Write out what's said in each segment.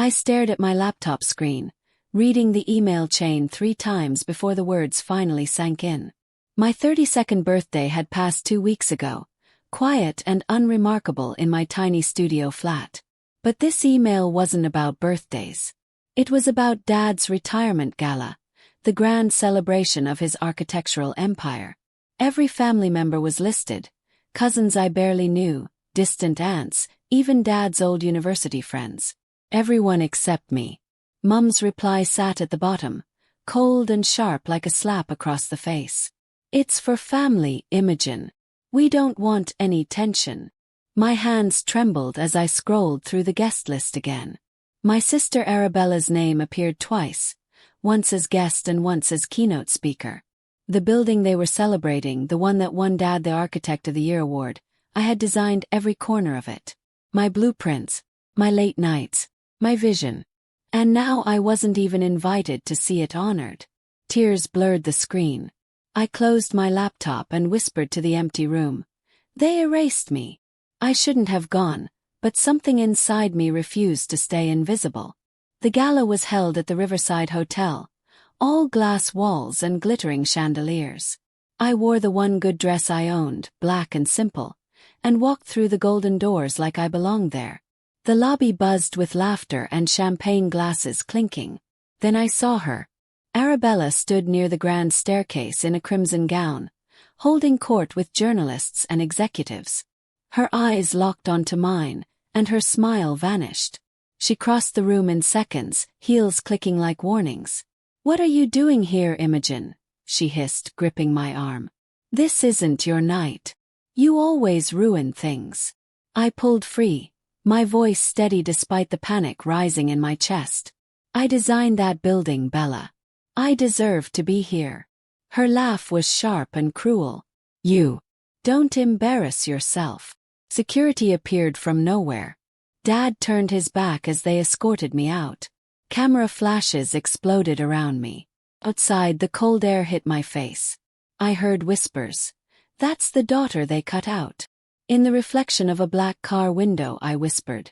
I stared at my laptop screen, reading the email chain 3 times before the words finally sank in. My 32nd birthday had passed 2 weeks ago, quiet and unremarkable in my tiny studio flat. But this email wasn't about birthdays. It was about Dad's retirement gala, the grand celebration of his architectural empire. Every family member was listed, cousins I barely knew, distant aunts, even Dad's old university friends. Everyone except me. Mum's reply sat at the bottom, cold and sharp like a slap across the face. "It's for family, Imogen. We don't want any tension." My hands trembled as I scrolled through the guest list again. My sister Arabella's name appeared twice, once as guest and once as keynote speaker. The building they were celebrating, the one that won Dad the Architect of the Year award, I had designed every corner of it. My blueprints, my late nights, my vision. And now I wasn't even invited to see it honored. Tears blurred the screen. I closed my laptop and whispered to the empty room. They erased me. I shouldn't have gone, but something inside me refused to stay invisible. The gala was held at the Riverside Hotel, all glass walls and glittering chandeliers. I wore the one good dress I owned, black and simple, and walked through the golden doors like I belonged there. The lobby buzzed with laughter and champagne glasses clinking. Then I saw her. Arabella stood near the grand staircase in a crimson gown, holding court with journalists and executives. Her eyes locked onto mine, and her smile vanished. She crossed the room in seconds, heels clicking like warnings. "What are you doing here, Imogen?" she hissed, gripping my arm. "This isn't your night. You always ruin things." I pulled free, my voice steady despite the panic rising in my chest. "I designed that building, Bella. I deserve to be here." Her laugh was sharp and cruel. "You don't embarrass yourself." Security appeared from nowhere. Dad turned his back as they escorted me out. Camera flashes exploded around me. Outside, the cold air hit my face. I heard whispers. "That's the daughter they cut out." In the reflection of a black car window, I whispered,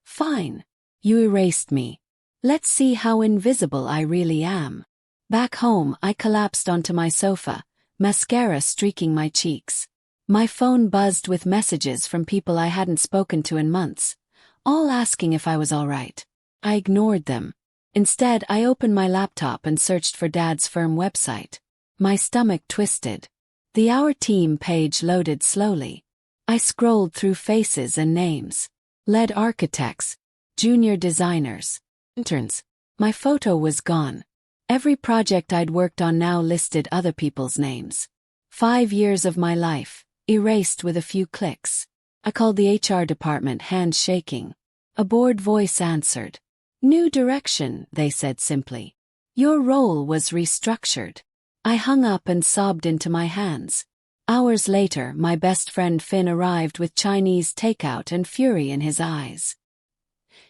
"Fine. You erased me. Let's see how invisible I really am." Back home, I collapsed onto my sofa, mascara streaking my cheeks. My phone buzzed with messages from people I hadn't spoken to in months, all asking if I was all right. I ignored them. Instead, I opened my laptop and searched for Dad's firm website. My stomach twisted. The Our Team page loaded slowly. I scrolled through faces and names. Lead architects, junior designers, interns. My photo was gone. Every project I'd worked on now listed other people's names. 5 years of my life, erased with a few clicks. I called the HR department, hands shaking. A bored voice answered. "New direction," they said simply. "Your role was restructured." I hung up and sobbed into my hands. Hours later, my best friend Finn arrived with Chinese takeout and fury in his eyes.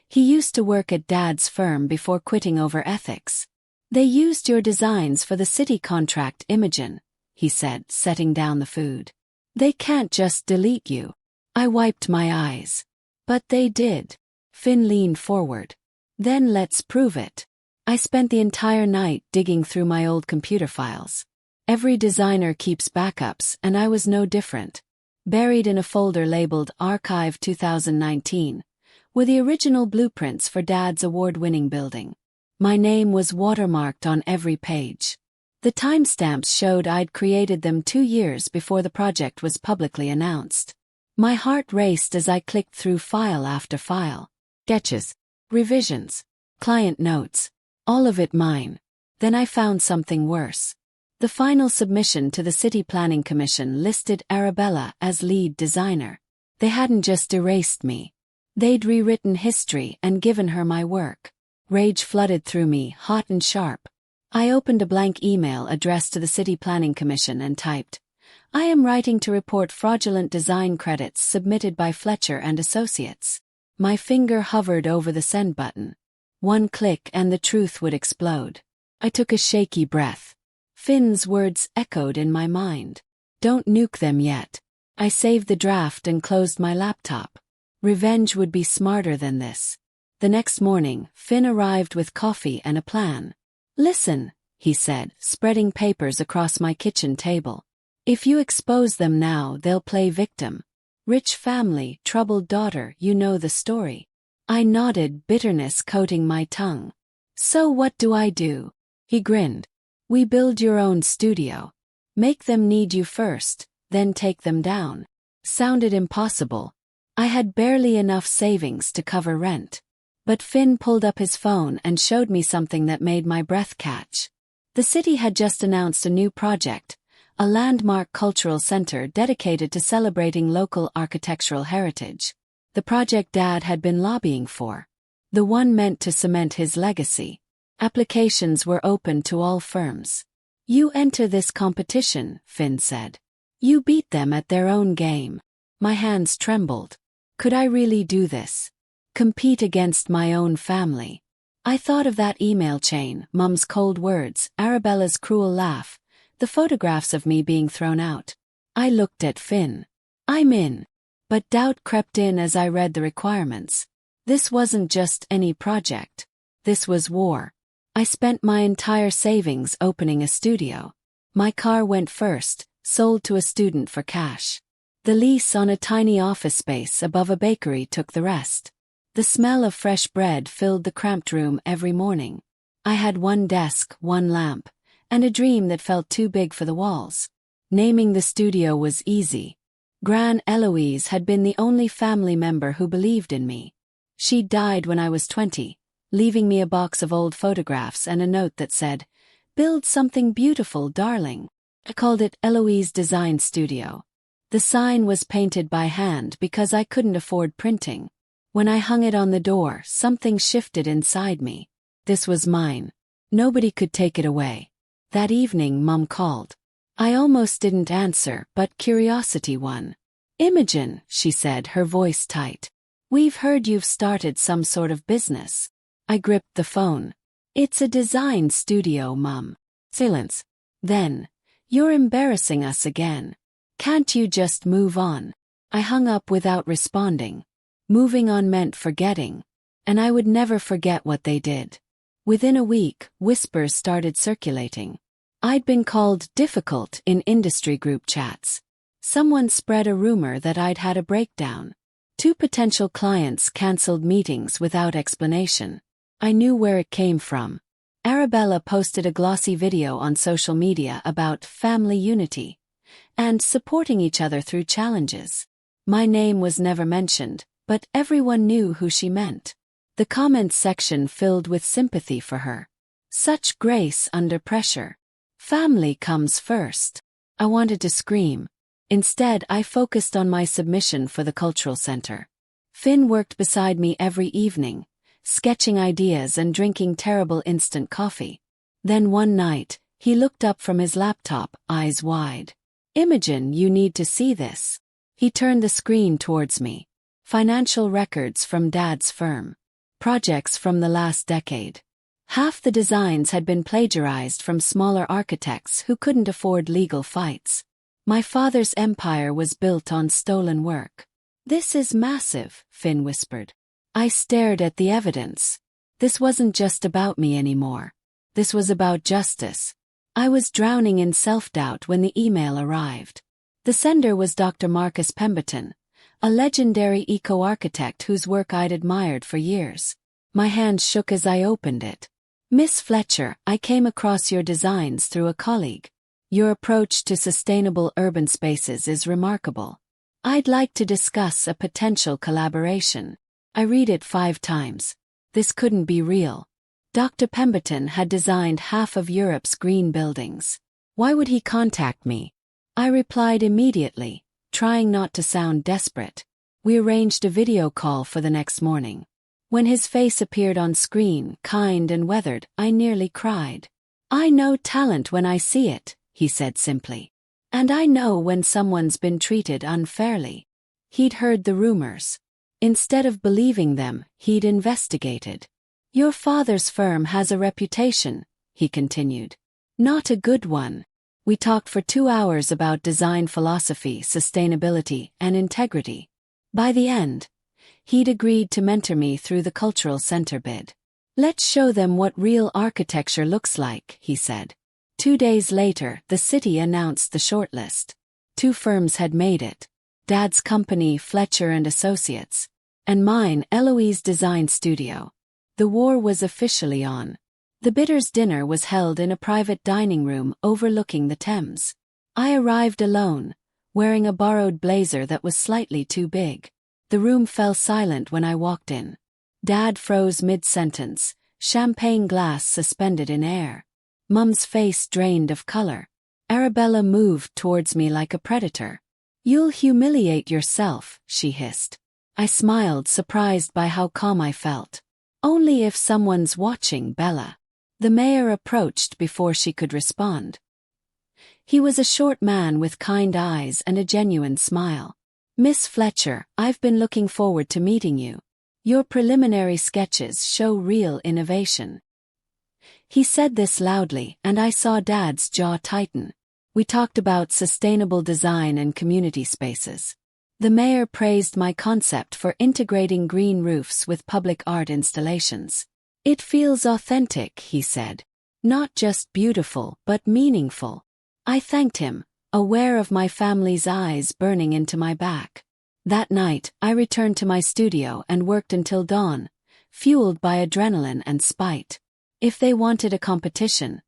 He used to work at Dad's firm before quitting over ethics. "They used your designs for the city contract, Imogen," he said, setting down the food. "They can't just delete you." I wiped my eyes. "But they did." Finn leaned forward. "Then let's prove it." I spent the entire night digging through my old computer files. Every designer keeps backups, and I was no different. Buried in a folder labeled Archive 2019, were the original blueprints for Dad's award-winning building. My name was watermarked on every page. The timestamps showed I'd created them 2 years before the project was publicly announced. My heart raced as I clicked through file after file. Sketches, revisions, client notes, all of it mine. Then I found something worse. The final submission to the City Planning Commission listed Arabella as lead designer. They hadn't just erased me. They'd rewritten history and given her my work. Rage flooded through me, hot and sharp. I opened a blank email addressed to the City Planning Commission and typed, "I am writing to report fraudulent design credits submitted by Fletcher and Associates." My finger hovered over the send button. One click and the truth would explode. I took a shaky breath. Finn's words echoed in my mind. "Don't nuke them yet." I saved the draft and closed my laptop. Revenge would be smarter than this. The next morning, Finn arrived with coffee and a plan. "Listen," he said, spreading papers across my kitchen table. "If you expose them now, they'll play victim. Rich family, troubled daughter, you know the story." I nodded, bitterness coating my tongue. "So what do I do?" He grinned. "We build your own studio. Make them need you first, then take them down." Sounded impossible. I had barely enough savings to cover rent. But Finn pulled up his phone and showed me something that made my breath catch. The city had just announced a new project, a landmark cultural center dedicated to celebrating local architectural heritage. The project Dad had been lobbying for. The one meant to cement his legacy. Applications were open to all firms. "You enter this competition," Finn said. "You beat them at their own game." My hands trembled. Could I really do this? Compete against my own family? I thought of that email chain, Mum's cold words, Arabella's cruel laugh, the photographs of me being thrown out. I looked at Finn. "I'm in." But doubt crept in as I read the requirements. This wasn't just any project. This was war. I spent my entire savings opening a studio. My car went first, sold to a student for cash. The lease on a tiny office space above a bakery took the rest. The smell of fresh bread filled the cramped room every morning. I had one desk, one lamp, and a dream that felt too big for the walls. Naming the studio was easy. Gran Eloise had been the only family member who believed in me. She died when I was 20, leaving me a box of old photographs and a note that said, "Build something beautiful, darling." I called it Eloise Design Studio. The sign was painted by hand because I couldn't afford printing. When I hung it on the door, something shifted inside me. This was mine. Nobody could take it away. That evening, Mum called. I almost didn't answer, but curiosity won. "Imogen," she said, her voice tight. "We've heard you've started some sort of business." I gripped the phone. "It's a design studio, Mum." Silence. Then, "You're embarrassing us again. Can't you just move on?" I hung up without responding. Moving on meant forgetting. And I would never forget what they did. Within a week, whispers started circulating. I'd been called difficult in industry group chats. Someone spread a rumor that I'd had a breakdown. 2 potential clients canceled meetings without explanation. I knew where it came from. Arabella posted a glossy video on social media about family unity and supporting each other through challenges. My name was never mentioned, but everyone knew who she meant. The comments section filled with sympathy for her. Such grace under pressure. Family comes first. I wanted to scream. Instead, I focused on my submission for the cultural center. Finn worked beside me every evening, sketching ideas and drinking terrible instant coffee. Then one night, he looked up from his laptop, eyes wide. "Imogen, you need to see this." He turned the screen towards me. Financial records from Dad's firm. Projects from the last decade. Half the designs had been plagiarized from smaller architects who couldn't afford legal fights. My father's empire was built on stolen work. "This is massive," Finn whispered. I stared at the evidence. This wasn't just about me anymore. This was about justice. I was drowning in self-doubt when the email arrived. The sender was Dr. Marcus Pemberton, a legendary eco-architect whose work I'd admired for years. My hand shook as I opened it. "Miss Fletcher, I came across your designs through a colleague. Your approach to sustainable urban spaces is remarkable. I'd like to discuss a potential collaboration." I read it 5 times. This couldn't be real. Dr. Pemberton had designed half of Europe's green buildings. Why would he contact me? I replied immediately, trying not to sound desperate. We arranged a video call for the next morning. When his face appeared on screen, kind and weathered, I nearly cried. "I know talent when I see it," he said simply. "And I know when someone's been treated unfairly." He'd heard the rumors. Instead of believing them, he'd investigated. "Your father's firm has a reputation," he continued. "Not a good one." We talked for 2 hours about design philosophy, sustainability, and integrity. By the end, He'd agreed to mentor me through the cultural center bid. "Let's show them what real architecture looks like," he said. 2 days later, the city announced the shortlist. 2 firms had made it. Dad's company, Fletcher and Associates, and mine, Eloise Design Studio. The war was officially on. The bidders' dinner was held in a private dining room overlooking the Thames. I arrived alone, wearing a borrowed blazer that was slightly too big. The room fell silent when I walked in. Dad froze mid-sentence, champagne glass suspended in air. Mum's face drained of color. Arabella moved towards me like a predator. "You'll humiliate yourself," she hissed. I smiled, surprised by how calm I felt. "Only if someone's watching, Bella." The mayor approached before she could respond. He was a short man with kind eyes and a genuine smile. "Miss Fletcher, I've been looking forward to meeting you. Your preliminary sketches show real innovation." He said this loudly, and I saw Dad's jaw tighten. We talked about sustainable design and community spaces. The mayor praised my concept for integrating green roofs with public art installations. "It feels authentic," he said. "Not just beautiful, but meaningful." I thanked him, aware of my family's eyes burning into my back. That night, I returned to my studio and worked until dawn, fueled by adrenaline and spite. If they wanted a competition,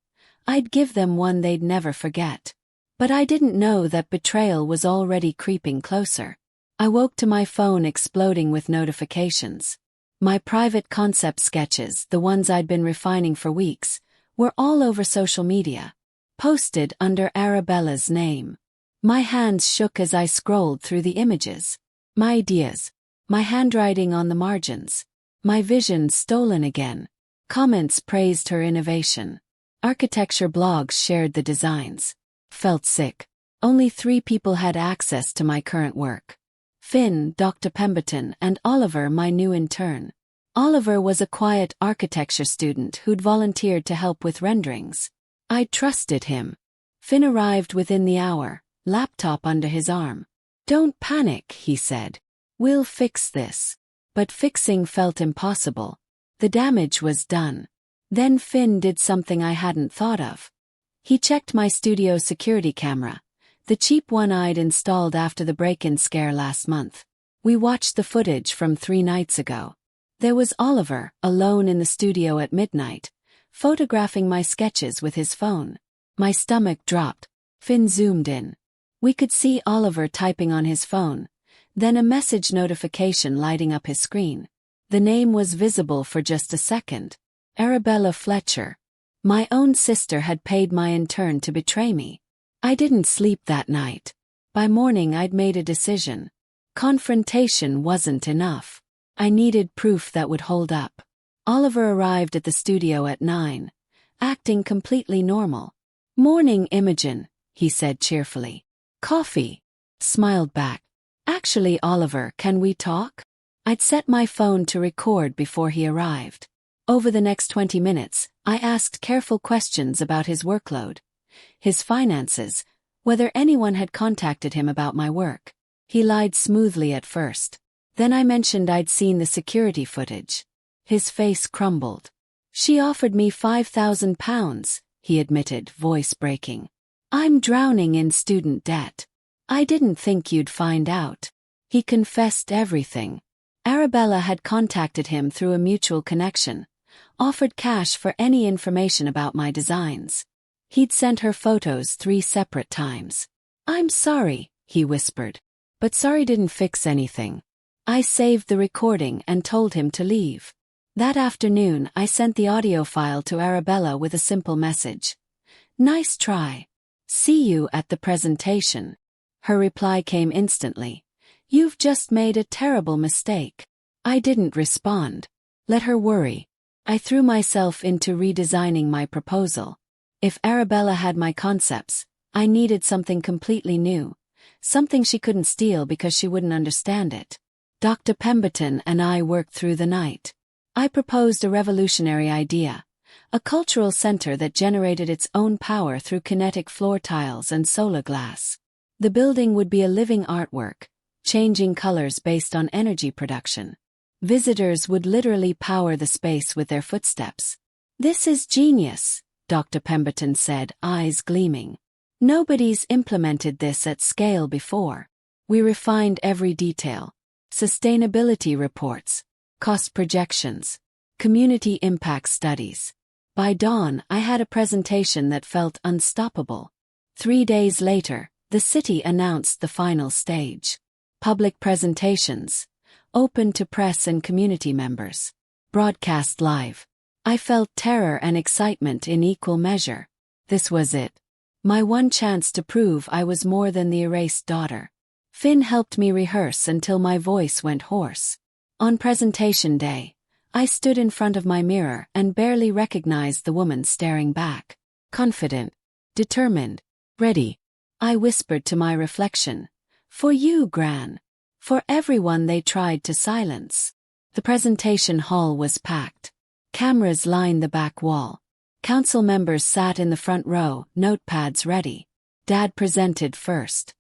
I'd give them one they'd never forget. But I didn't know that betrayal was already creeping closer. I woke to my phone exploding with notifications. My private concept sketches, the ones I'd been refining for weeks, were all over social media, posted under Arabella's name. My hands shook as I scrolled through the images. My ideas, my handwriting on the margins, my vision stolen again. Comments praised her innovation. Architecture blogs shared the designs. Felt sick. Only 3 people had access to my current work. Finn, Dr. Pemberton, and Oliver, my new intern. Oliver was a quiet architecture student who'd volunteered to help with renderings. I trusted him. Finn arrived within the hour, laptop under his arm. "Don't panic," he said. "We'll fix this." But fixing felt impossible. The damage was done. Then Finn did something I hadn't thought of. He checked my studio security camera, the cheap one I'd installed after the break-in scare last month. We watched the footage from 3 nights ago. There was Oliver, alone in the studio at midnight, photographing my sketches with his phone. My stomach dropped. Finn zoomed in. We could see Oliver typing on his phone, then a message notification lighting up his screen. The name was visible for just a second. Arabella Fletcher. My own sister had paid my intern to betray me. I didn't sleep that night. By morning I'd made a decision. Confrontation wasn't enough. I needed proof that would hold up. Oliver arrived at the studio at 9, acting completely normal. "Morning, Imogen," he said cheerfully. "Coffee?" Smiled back. "Actually, Oliver, can we talk?" I'd set my phone to record before he arrived. Over the next 20 minutes, I asked careful questions about his workload, his finances, whether anyone had contacted him about my work. He lied smoothly at first. Then I mentioned I'd seen the security footage. His face crumbled. "She offered me £5,000, he admitted, voice breaking. "I'm drowning in student debt. I didn't think you'd find out." He confessed everything. Arabella had contacted him through a mutual connection, offered cash for any information about my designs. He'd sent her photos 3 separate times. "I'm sorry," he whispered. But sorry didn't fix anything. I saved the recording and told him to leave. That afternoon, I sent the audio file to Arabella with a simple message. "Nice try. See you at the presentation." Her reply came instantly. "You've just made a terrible mistake." I didn't respond. Let her worry. I threw myself into redesigning my proposal. If Arabella had my concepts, I needed something completely new, something she couldn't steal because she wouldn't understand it. Dr. Pemberton and I worked through the night. I proposed a revolutionary idea, a cultural center that generated its own power through kinetic floor tiles and solar glass. The building would be a living artwork, changing colors based on energy production. Visitors would literally power the space with their footsteps. "This is genius," Dr. Pemberton said, eyes gleaming. "Nobody's implemented this at scale before. We refined every detail. Sustainability reports, cost projections, community impact studies. By dawn, I had a presentation that felt unstoppable. 3 days later, the city announced the final stage. Public presentations, open to press and community members. Broadcast live. I felt terror and excitement in equal measure. This was it. My one chance to prove I was more than the erased daughter. Finn helped me rehearse until my voice went hoarse. On presentation day, I stood in front of my mirror and barely recognized the woman staring back. Confident, determined, ready. I whispered to my reflection. "For you, Gran. For everyone they tried to silence." The presentation hall was packed. Cameras lined the back wall. Council members sat in the front row, notepads ready. Dad presented first.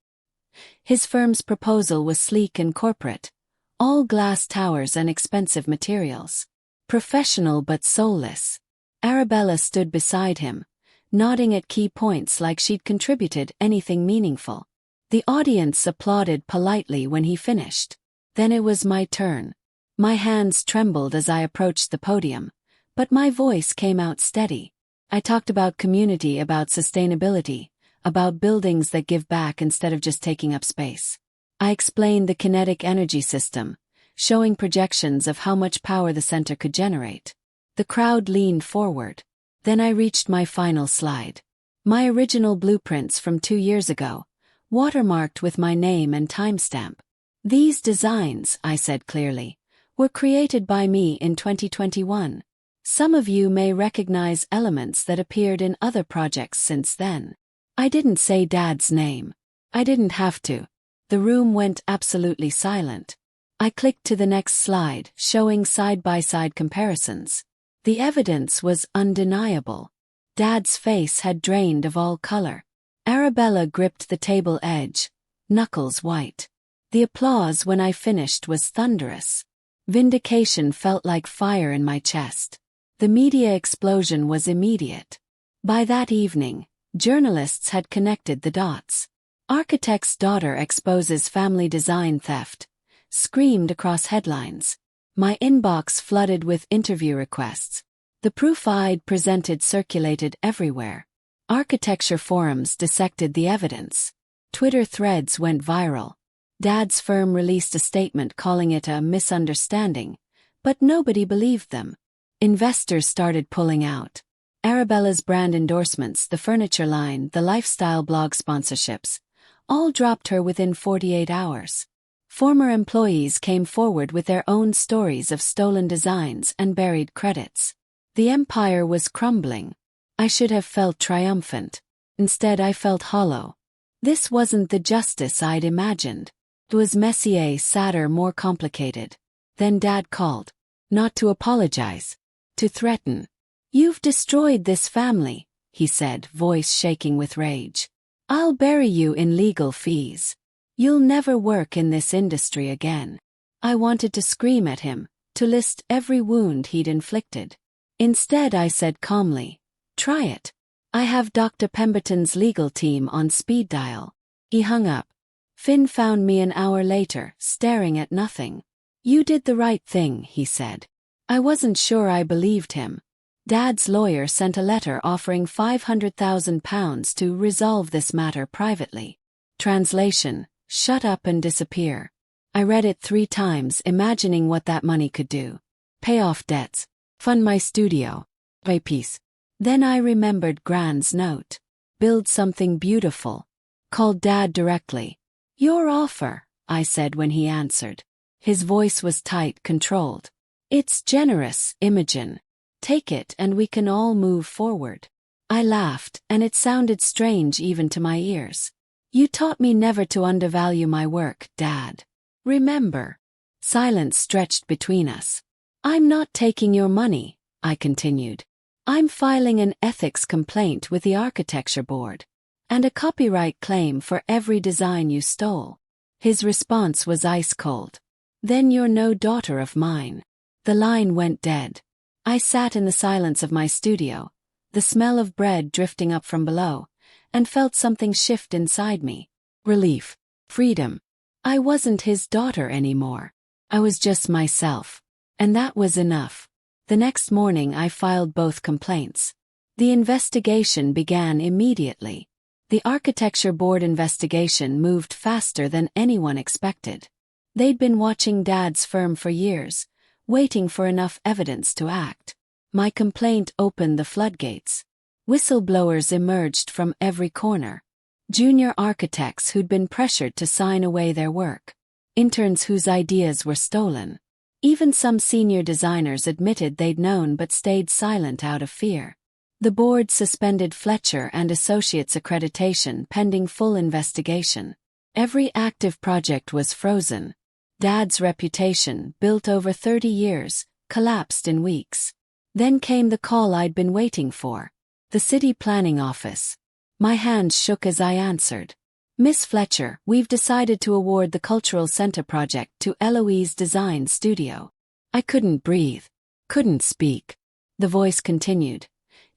His firm's proposal was sleek and corporate. All glass towers and expensive materials. Professional but soulless. Arabella stood beside him, nodding at key points like she'd contributed anything meaningful. The audience applauded politely when he finished. Then it was my turn. My hands trembled as I approached the podium, but my voice came out steady. I talked about community, about sustainability, about buildings that give back instead of just taking up space. I explained the kinetic energy system, showing projections of how much power the center could generate. The crowd leaned forward. Then I reached my final slide. My original blueprints from 2 years ago, watermarked with my name and timestamp. "These designs," I said clearly, "were created by me in 2021. Some of you may recognize elements that appeared in other projects since then." I didn't say Dad's name. I didn't have to. The room went absolutely silent. I clicked to the next slide, showing side-by-side comparisons. The evidence was undeniable. Dad's face had drained of all color. Arabella gripped the table edge, knuckles white. The applause when I finished was thunderous. Vindication felt like fire in my chest. The media explosion was immediate. By that evening, journalists had connected the dots. "Architect's daughter exposes family design theft," screamed across headlines. My inbox flooded with interview requests. The proof I'd presented circulated everywhere. Architecture forums dissected the evidence. Twitter threads went viral. Dad's firm released a statement calling it a misunderstanding, but nobody believed them. Investors started pulling out. Arabella's brand endorsements, the furniture line, the lifestyle blog sponsorships, all dropped her within 48 hours. Former employees came forward with their own stories of stolen designs and buried credits. The empire was crumbling. I should have felt triumphant. Instead, I felt hollow. This wasn't the justice I'd imagined. It was messier, sadder, more complicated. Then Dad called. Not to apologize. To threaten. "You've destroyed this family," he said, voice shaking with rage. "I'll bury you in legal fees. You'll never work in this industry again." I wanted to scream at him, to list every wound he'd inflicted. Instead, I said calmly, "Try it. I have Dr. Pemberton's legal team on speed dial." He hung up. Finn found me an hour later, staring at nothing. "You did the right thing," he said. I wasn't sure I believed him. Dad's lawyer sent a letter offering £500,000 to resolve this matter privately. Translation: shut up and disappear. I read it 3 times, imagining what that money could do. Pay off debts. Fund my studio. Pay peace. Then I remembered Gran's note. Build something beautiful. Called Dad directly. "Your offer," I said when he answered. His voice was tight, controlled. "It's generous, Imogen. Take it and we can all move forward." I laughed, and it sounded strange even to my ears. "You taught me never to undervalue my work, Dad. Remember?" Silence stretched between us. "I'm not taking your money," I continued. "I'm filing an ethics complaint with the architecture board. And a copyright claim for every design you stole." His response was ice cold. Then you're no daughter of mine. The line went dead. I sat in the silence of my studio, the smell of bread drifting up from below, and felt something shift inside me. Relief. Freedom. I wasn't his daughter anymore. I was just myself. And that was enough. The next morning I filed both complaints. The investigation began immediately. The architecture board investigation moved faster than anyone expected. They'd been watching Dad's firm for years, waiting for enough evidence to act. My complaint opened the floodgates. Whistleblowers emerged from every corner. Junior architects who'd been pressured to sign away their work. Interns whose ideas were stolen. Even some senior designers admitted they'd known but stayed silent out of fear. The board suspended Fletcher and Associates accreditation pending full investigation. Every active project was frozen. Dad's reputation, built over 30 years, collapsed in weeks. Then came the call I'd been waiting for. The city planning office. My hands shook as I answered. Miss Fletcher, we've decided to award the Cultural Center project to Eloise Design Studio. I couldn't breathe. Couldn't speak. The voice continued.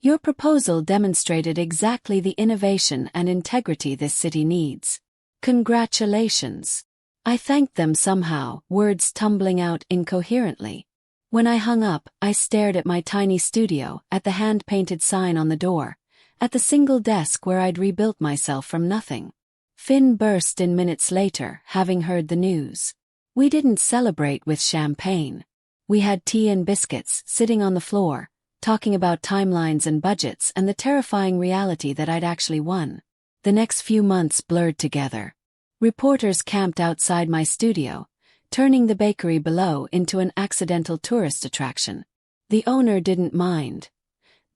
Your proposal demonstrated exactly the innovation and integrity this city needs. Congratulations. I thanked them somehow, words tumbling out incoherently. When I hung up, I stared at my tiny studio, at the hand-painted sign on the door, at the single desk where I'd rebuilt myself from nothing. Finn burst in minutes later, having heard the news. We didn't celebrate with champagne. We had tea and biscuits, sitting on the floor, talking about timelines and budgets and the terrifying reality that I'd actually won. The next few months blurred together. Reporters camped outside my studio, turning the bakery below into an accidental tourist attraction. The owner didn't mind.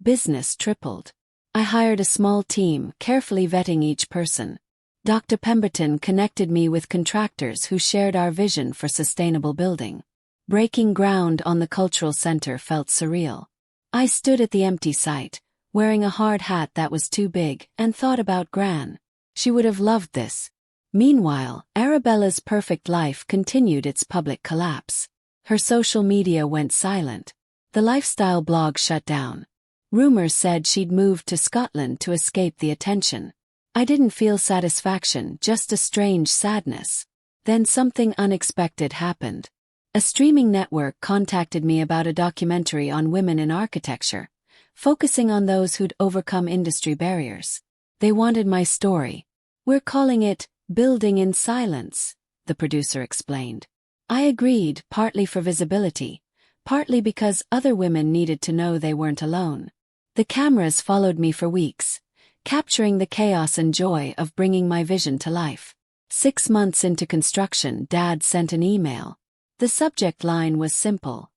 Business tripled. I hired a small team, carefully vetting each person. Dr. Pemberton connected me with contractors who shared our vision for sustainable building. Breaking ground on the cultural center felt surreal. I stood at the empty site, wearing a hard hat that was too big, and thought about Gran. She would have loved this. Meanwhile, Arabella's perfect life continued its public collapse. Her social media went silent. The lifestyle blog shut down. Rumors said she'd moved to Scotland to escape the attention. I didn't feel satisfaction, just a strange sadness. Then something unexpected happened. A streaming network contacted me about a documentary on women in architecture, focusing on those who'd overcome industry barriers. They wanted my story. We're calling it Building in Silence, the producer explained. I agreed, partly for visibility, partly because other women needed to know they weren't alone. The cameras followed me for weeks, capturing the chaos and joy of bringing my vision to life. 6 months into construction, Dad sent an email. The subject line was simple.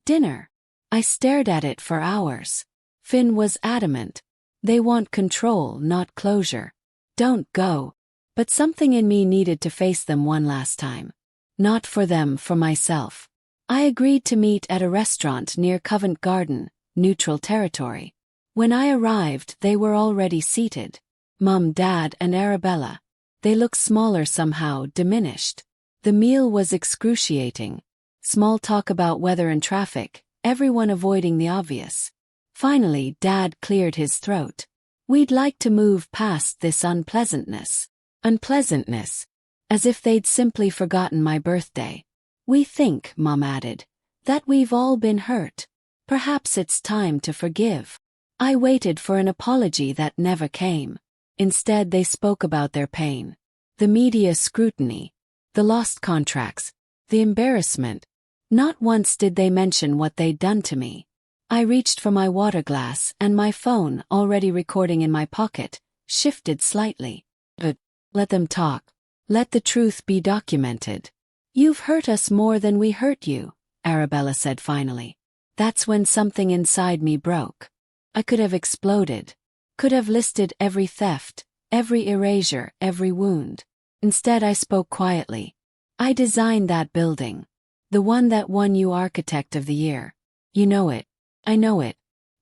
Dinner. I stared at it for hours. Finn was adamant. They want control, not closure. Don't go. But something in me needed to face them one last time. Not for them, for myself. I agreed to meet at a restaurant near Covent Garden, neutral territory. When I arrived, they were already seated. Mum, Dad, and Arabella. They looked smaller somehow, diminished. The meal was excruciating. Small talk about weather and traffic, everyone avoiding the obvious. Finally, Dad cleared his throat. We'd like to move past this unpleasantness. Unpleasantness. As if they'd simply forgotten my birthday. We think, Mom added, that we've all been hurt. Perhaps it's time to forgive. I waited for an apology that never came. Instead, they spoke about their pain. The media scrutiny. The lost contracts. The embarrassment. Not once did they mention what they'd done to me. I reached for my water glass, and my phone, already recording in my pocket, shifted slightly. But let them talk. Let the truth be documented. You've hurt us more than we hurt you, Arabella said finally. That's when something inside me broke. I could have exploded. Could have listed every theft, every erasure, every wound. Instead, I spoke quietly. I designed that building. The one that won you Architect of the Year. You know it. I know it.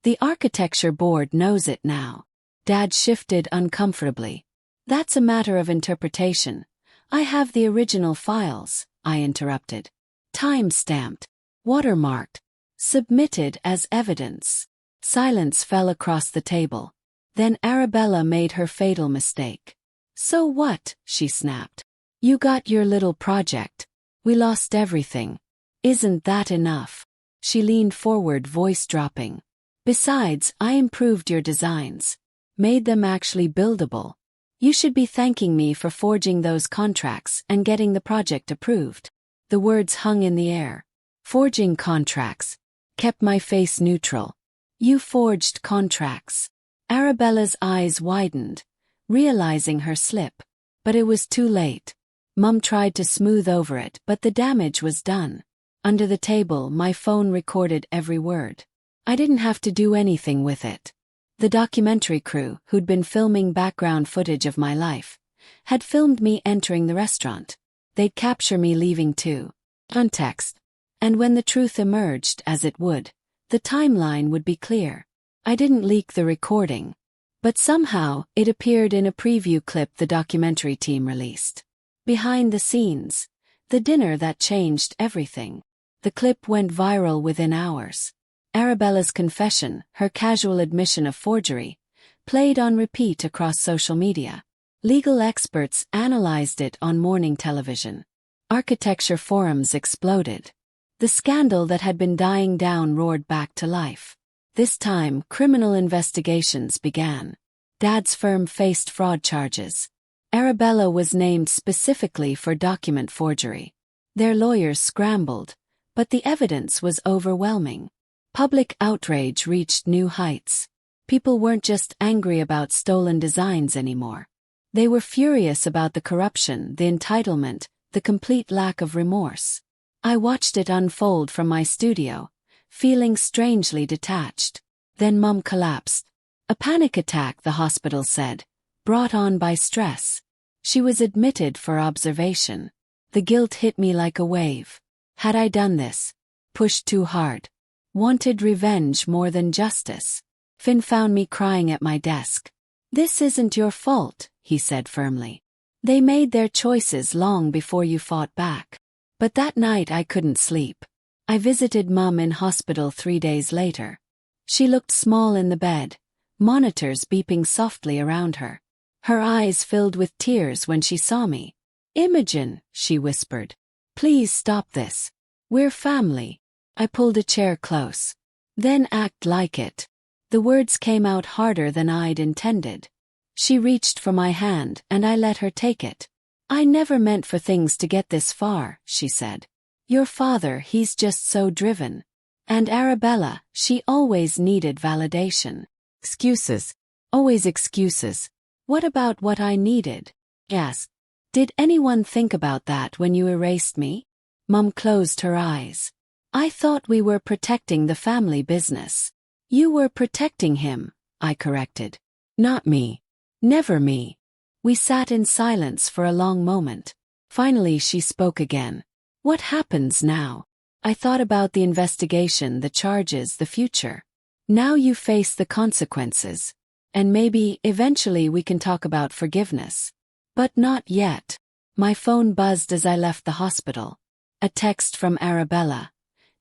The architecture board knows it now. Dad shifted uncomfortably. That's a matter of interpretation. I have the original files, I interrupted. Time-stamped. Watermarked. Submitted as evidence. Silence fell across the table. Then Arabella made her fatal mistake. "So what?" she snapped. "You got your little project. We lost everything. Isn't that enough?" She leaned forward, voice dropping. "Besides, I improved your designs. Made them actually buildable. You should be thanking me for forging those contracts and getting the project approved." The words hung in the air. Forging contracts. Kept my face neutral. "You forged contracts." Arabella's eyes widened, realizing her slip. But it was too late. Mum tried to smooth over it, but the damage was done. Under the table, my phone recorded every word. I didn't have to do anything with it. The documentary crew, who'd been filming background footage of my life, had filmed me entering the restaurant. They'd capture me leaving too. Context. And when the truth emerged, as it would, the timeline would be clear. I didn't leak the recording. But somehow, it appeared in a preview clip the documentary team released. Behind the scenes. The dinner that changed everything. The clip went viral within hours. Arabella's confession, her casual admission of forgery, played on repeat across social media. Legal experts analyzed it on morning television. Architecture forums exploded. The scandal that had been dying down roared back to life. This time, criminal investigations began. Dad's firm faced fraud charges. Arabella was named specifically for document forgery. Their lawyers scrambled, but the evidence was overwhelming. Public outrage reached new heights. People weren't just angry about stolen designs anymore. They were furious about the corruption, the entitlement, the complete lack of remorse. I watched it unfold from my studio, feeling strangely detached. Then Mum collapsed. A panic attack, the hospital said, brought on by stress. She was admitted for observation. The guilt hit me like a wave. Had I done this? Pushed too hard? Wanted revenge more than justice? Finn found me crying at my desk. "This isn't your fault," he said firmly. "They made their choices long before you fought back." But that night I couldn't sleep. I visited Mum in hospital 3 days later. She looked small in the bed, monitors beeping softly around her. Her eyes filled with tears when she saw me. "Imogen," she whispered. "Please stop this. We're family." I pulled a chair close. "Then act like it." The words came out harder than I'd intended. She reached for my hand, and I let her take it. "I never meant for things to get this far," she said. "Your father, he's just so driven. And Arabella, she always needed validation. Excuses. Always excuses. What about what I needed?" Yes. "Did anyone think about that when you erased me?" Mum closed her eyes. "I thought we were protecting the family business." "You were protecting him," I corrected. "Not me. Never me." We sat in silence for a long moment. Finally she spoke again. "What happens now?" I thought about the investigation, the charges, the future. "Now you face the consequences. And maybe, eventually we can talk about forgiveness." But not yet. My phone buzzed as I left the hospital. A text from Arabella.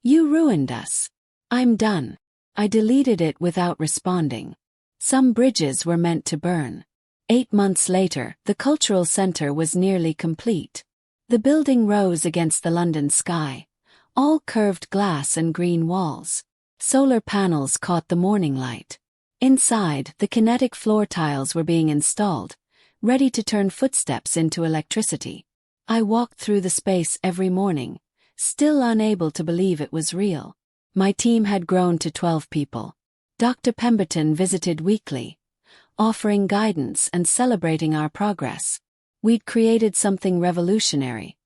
"You ruined us. I'm done." I deleted it without responding. Some bridges were meant to burn. 8 months later, the cultural center was nearly complete. The building rose against the London sky, all curved glass and green walls. Solar panels caught the morning light. Inside, the kinetic floor tiles were being installed, ready to turn footsteps into electricity. I walked through the space every morning, still unable to believe it was real. My team had grown to 12 people. Dr. Pemberton visited weekly, offering guidance and celebrating our progress. We'd created something revolutionary,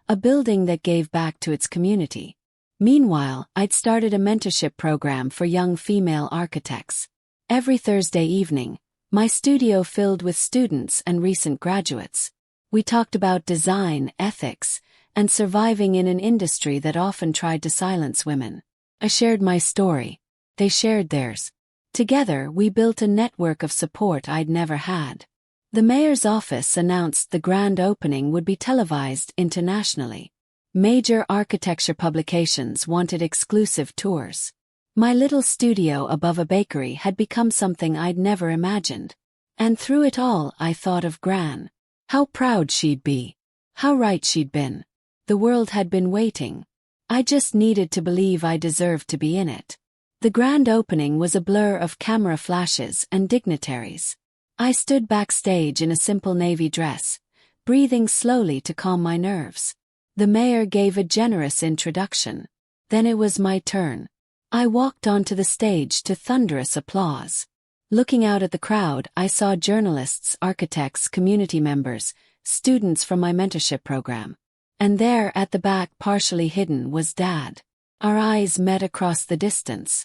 a building that gave back to its community. Meanwhile, I'd started a mentorship program for young female architects. Every Thursday evening, my studio filled with students and recent graduates. We talked about design, ethics, and surviving in an industry that often tried to silence women. I shared my story. They shared theirs. Together, we built a network of support I'd never had. The mayor's office announced the grand opening would be televised internationally. Major architecture publications wanted exclusive tours. My little studio above a bakery had become something I'd never imagined. And through it all, I thought of Gran. How proud she'd be. How right she'd been. The world had been waiting. I just needed to believe I deserved to be in it. The grand opening was a blur of camera flashes and dignitaries. I stood backstage in a simple navy dress, breathing slowly to calm my nerves. The mayor gave a generous introduction. Then it was my turn. I walked onto the stage to thunderous applause. Looking out at the crowd, I saw journalists, architects, community members, students from my mentorship program. And there, at the back, partially hidden, was Dad. Our eyes met across the distance.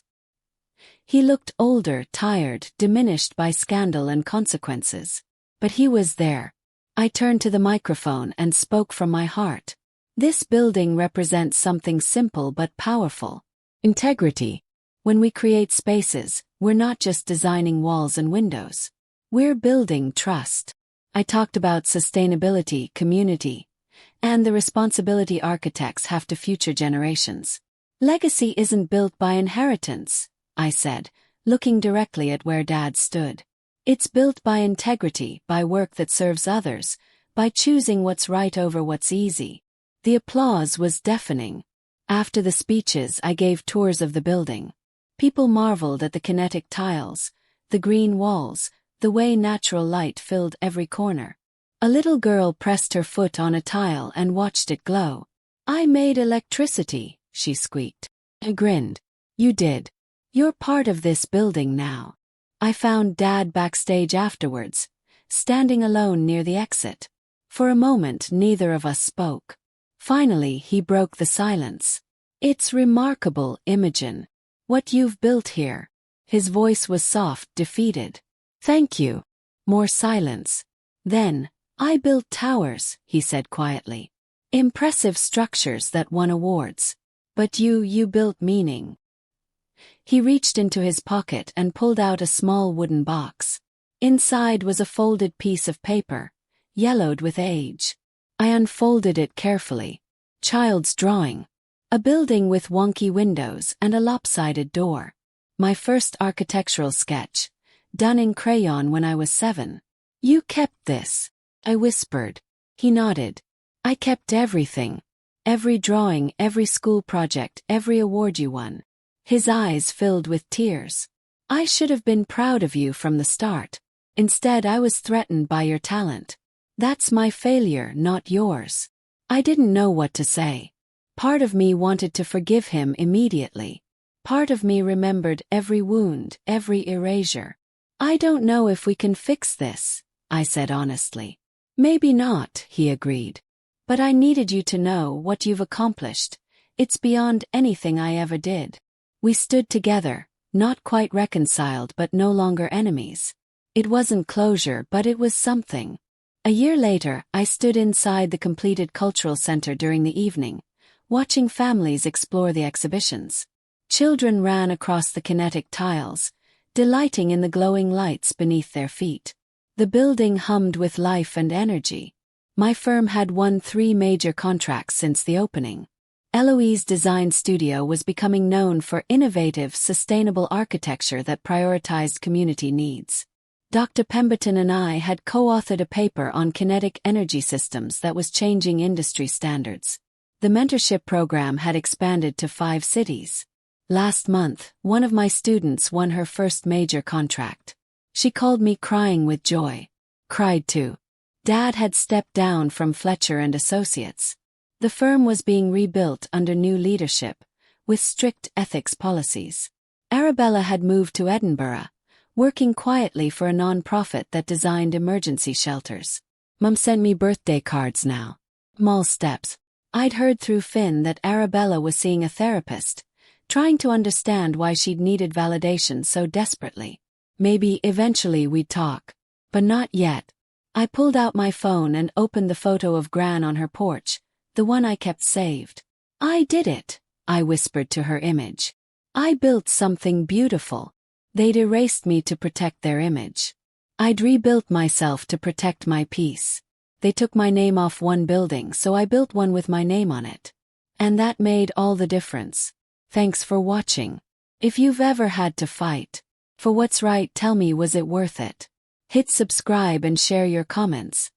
He looked older, tired, diminished by scandal and consequences. But he was there. I turned to the microphone and spoke from my heart. This building represents something simple but powerful. Integrity. When we create spaces, we're not just designing walls and windows. We're building trust. I talked about sustainability, community, and the responsibility architects have to future generations. Legacy isn't built by inheritance, I said, looking directly at where Dad stood. It's built by integrity, by work that serves others, by choosing what's right over what's easy. The applause was deafening. After the speeches, I gave tours of the building. People marveled at the kinetic tiles, the green walls, the way natural light filled every corner. A little girl pressed her foot on a tile and watched it glow. "I made electricity," she squeaked. I grinned. "You did. You're part of this building now." I found Dad backstage afterwards, standing alone near the exit. For a moment, neither of us spoke. Finally, he broke the silence. "It's remarkable, Imogen. What you've built here." His voice was soft, defeated. "Thank you." More silence. Then, "I built towers," he said quietly. "Impressive structures that won awards. But you built meaning." He reached into his pocket and pulled out a small wooden box. Inside was a folded piece of paper, yellowed with age. I unfolded it carefully. Child's drawing. A building with wonky windows and a lopsided door. My first architectural sketch, done in crayon when I was 7. "You kept this," I whispered. He nodded. "I kept everything. Every drawing, every school project, every award you won." His eyes filled with tears. "I should have been proud of you from the start. Instead, I was threatened by your talent. That's my failure, not yours." I didn't know what to say. Part of me wanted to forgive him immediately. Part of me remembered every wound, every erasure. "I don't know if we can fix this," I said honestly. "Maybe not," he agreed. "But I needed you to know what you've accomplished. It's beyond anything I ever did." We stood together, not quite reconciled but no longer enemies. It wasn't closure, but it was something. A year later, I stood inside the completed cultural center during the evening, watching families explore the exhibitions. Children ran across the kinetic tiles, delighting in the glowing lights beneath their feet. The building hummed with life and energy. My firm had won 3 major contracts since the opening. Eloise Design Studio was becoming known for innovative, sustainable architecture that prioritized community needs. Dr. Pemberton and I had co-authored a paper on kinetic energy systems that was changing industry standards. The mentorship program had expanded to 5 cities. Last month, one of my students won her first major contract. She called me crying with joy. Cried too. Dad had stepped down from Fletcher and Associates. The firm was being rebuilt under new leadership, with strict ethics policies. Arabella had moved to Edinburgh, working quietly for a non-profit that designed emergency shelters. Mum sent me birthday cards now. Small steps. I'd heard through Finn that Arabella was seeing a therapist, trying to understand why she'd needed validation so desperately. Maybe eventually we'd talk. But not yet. I pulled out my phone and opened the photo of Gran on her porch, the one I kept saved. "I did it," I whispered to her image. "I built something beautiful." They'd erased me to protect their image. I'd rebuilt myself to protect my peace. They took my name off one building, so I built one with my name on it. And that made all the difference. Thanks for watching. If you've ever had to fight for what's right, tell me, was it worth it? Hit subscribe and share your comments.